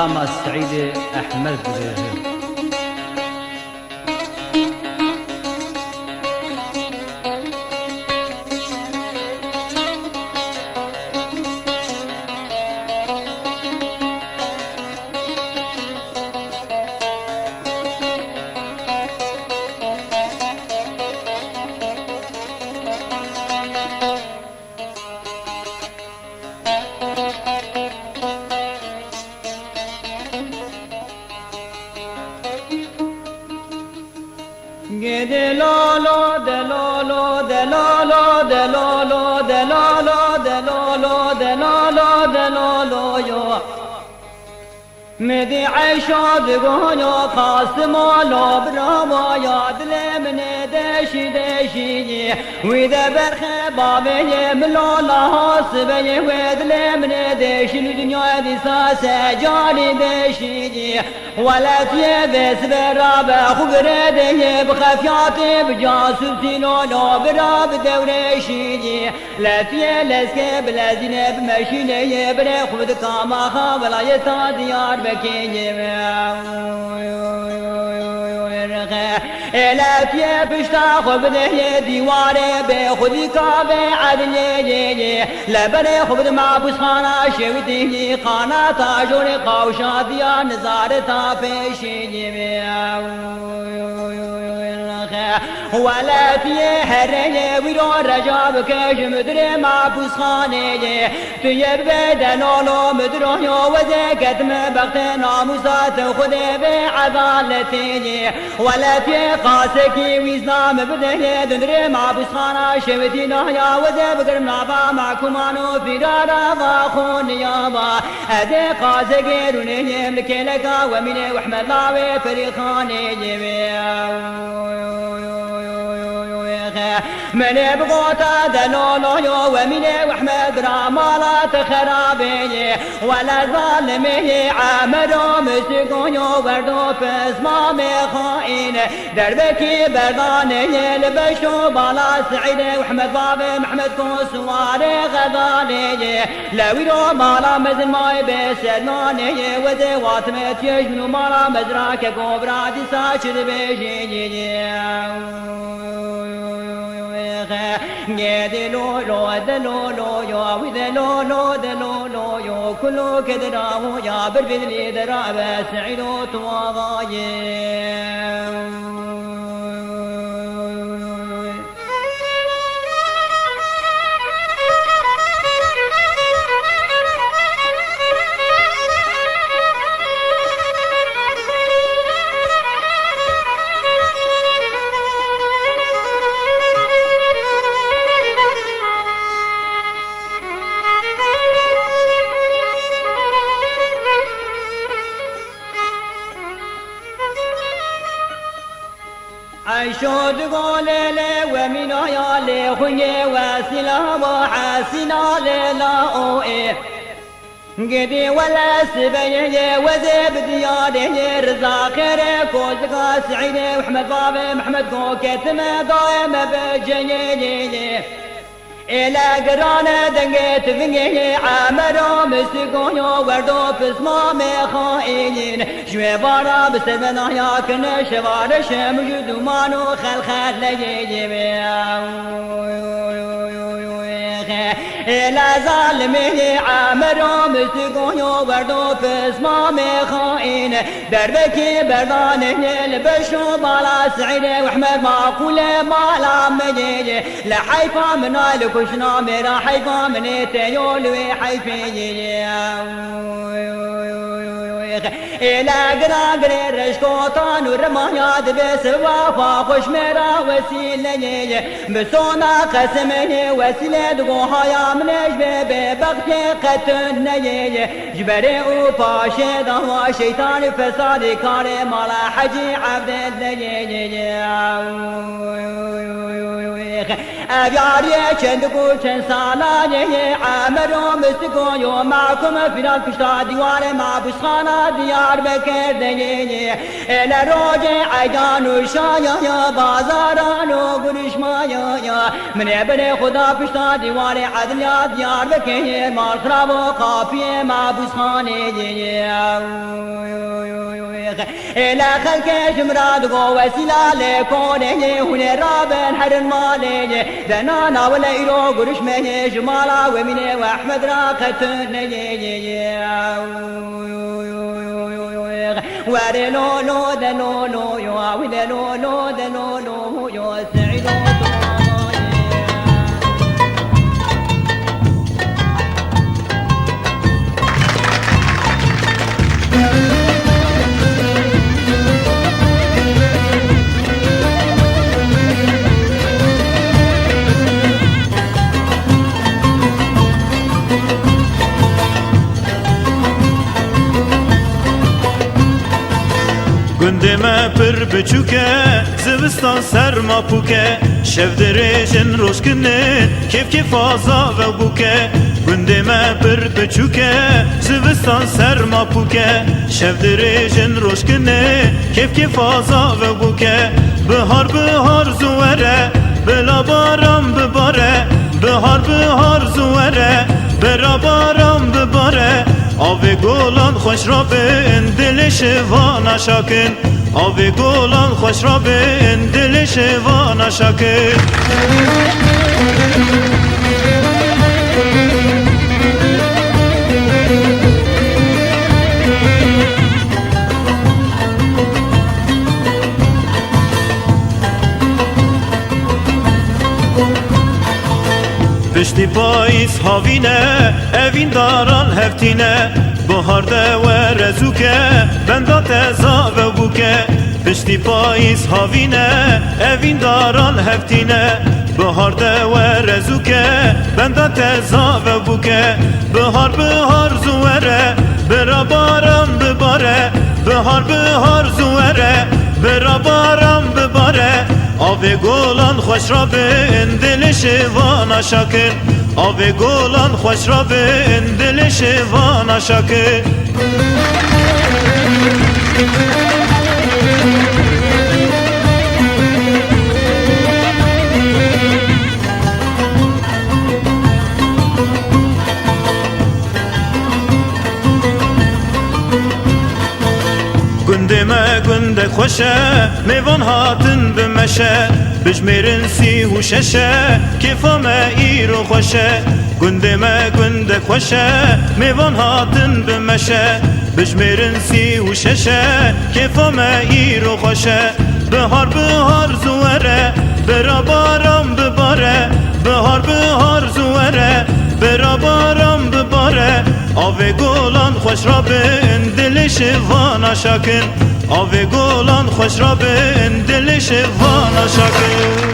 علامة سعيد أحمد مدي عشاد قونو قاسم ولو برامو ياد لمن دشي دشي وإذا برخي بابي ملولا حاسبي وإذا لمن دشي الدنيا دي ساسة جالي دشي ولا تيبس برابة خبردي بخفياتي بجاسوسي لولو براب دوريشي لا تيلسك بلا زينب مشيني بري خود كاما خابلا يسا ديار بكيني لا تيبشتا خبده ديواري بخودي كابي عدلي لا بري خبد معبوس خانا شويتي خانا تاجوري قوشا ديار نزارتا فيشيني ولا تيهرني ويرو رجاب كاش مدري معبوس خاني تيبد لولو مدرو يو وزكت مبغت ناموسات خذي بعدالتي ولا تيقاسكي ويزنام بده دندري معبوس خانا شوتينا يا وزب قرم نافا معكم انو في دارا واخون يابا هذي قاسكي روني يملك لك ومن واحمد لاوي فريخاني من بغوتا دلولو يو ومن واحمد رامالا تخرابي ولا ظالمي عامرو مسيقو يو وردو فزمامي خائن دربكي برداني لبشو بالا سعيد واحمد بابي محمد كوسواري غزالي لويرو مالا مزن ماي بسلماني وزي واتمت يجنو مالا مزراك قبراتي ساشر بيجي دلولو دلولو يا ودلولو دلولو يا كلو كدراو يا بربدلي دراب سعيدو تواضاي عشود قولي ومن عيالي خني واسلا وحاسنا للاؤي قدي ولا سبيه وزيب دياري رزاق كوزقا سعيدي واحمد بابي محمد كوكتم دايم بجيني إلى قرانا دنقيت فنقيه عامرو مسيقونيو وردو بسمامي خائنين شوي بارا بسلمنا ياكن شوار شمجد ومانو خلخل لجيجي إلى ظالمي عامرو مسيقونيو وردو بسمامي خائن دربكي برداني البشو بالا سعيدي واحمد معقولة مالا مجيجي لحيفا من كشنا ميرا حيفا من تيولوي حيفي إلى قراقري رشكوطان ورمانياد بسوا فاخش ميرا وسيلة بسونا قسمني وسيلة دقوها يا منش ببغتي قتلني جبري وفاشي دهوا شيطان فسادي كاري مالا حجي عبد الليل أبياري چندكو چند سالاني عامرو مستكو يو معكم في الكشتا ديوار معبوس خانا دیار بکردنی لروج عیدان و شایا بازاران و گرش مایا من ابن خدا پشتا دیوار عدلیات دیار بکنی مال خراب و قافیه محبوس خانه إلى خلق جمراد قو وسيلة لكونه هنا رابن حر المالي ذنانا ولا إيرو قرش مهي جمالا ومني وأحمد راقتن ورلولو دلولو يا ودلولو دلولو يا سعيدو گندمه پر بچوکه زوستان سر ما پوکه شب درجن روش کنه کیف کیف آزا و بوکه گندمه پر بچوکه زوستان سر ما پوکه شب درجن روش کنه کیف کیف آزا و بوکه بهار بهار زوره بلا بارم بباره بهار بهار زوره بلا بارم بباره آوی گلان خوش را بین دلش وانا شاکن آوی گلان خوش را بین دلش وانا شاکن پشتی پاییز هاوینه اوین داران هفتینه بهار ده و رزوکه بندات زاو بوکه پشتی پاییز هاوینه اوین داران هفتینه بهار ده و رزوکه بندات زاو بوکه بهار بهار زوره برا بارم بباره بهار بهار زوره برا بارم بباره آوی گلان خوش را بین دلش وانا شاکن آوی گلان خوش را بین دلش وانا شاکن گندمه گنده خوشه میوان هاتن بمشه بجمیرن سی و ششه کفامه ایرو خوشه گندمه گنده خوشه میوان هاتن بمشه بجمیرن سی و ششه کفامه ایرو خوشه بهار بهار زوره برا بارم بباره بهار بهار زوره برا بارم بباره آوی گلان خوش را بین دلش وانا شاکن آوی گلان خوش را بین دلش وانا شاکن